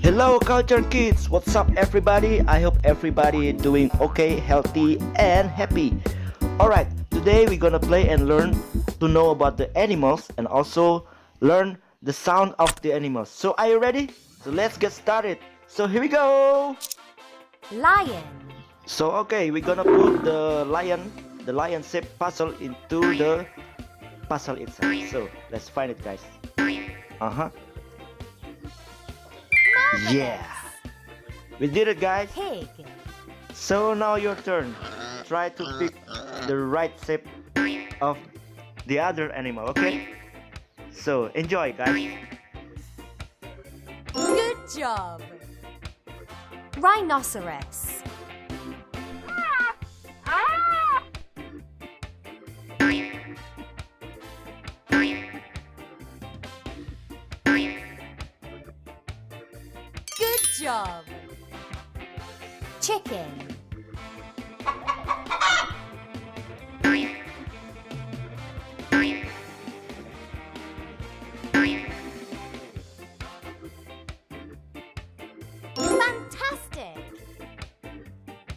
Hello culture kids, what's up everybody? I hope everybody doing okay, healthy and happy. Alright, today we're gonna play and learn to know about the animals and also learn the sound of the animals. So are you ready? So let's get started. So here we go. Lion, So okay, we're gonna put the lion shaped puzzle into the puzzle itself. So let's find it guys. Uh-huh. Yeah. We did it guys. pig, So now your turn. Try to pick the right shape of the other animal, okay? So enjoy guys. good job. Rhinoceros, good job. Chicken, fantastic.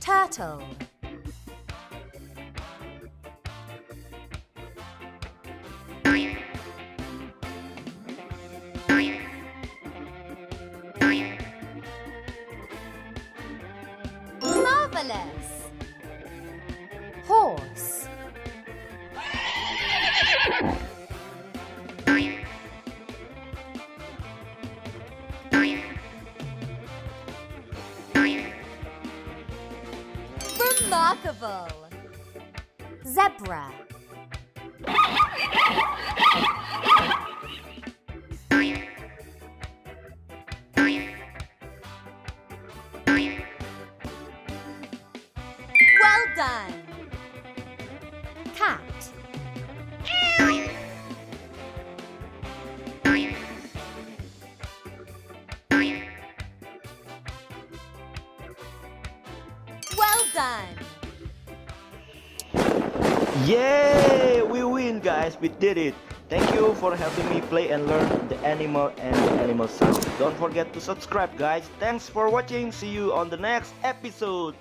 Turtle, marvelous. Horse, remarkable. Zebra, well done. Cat, well done. Yay! We win guys, we did it. Thank you for helping me play and learn the animal and the animal sound. Don't forget to subscribe guys. Thanks for watching. See you on the next episode.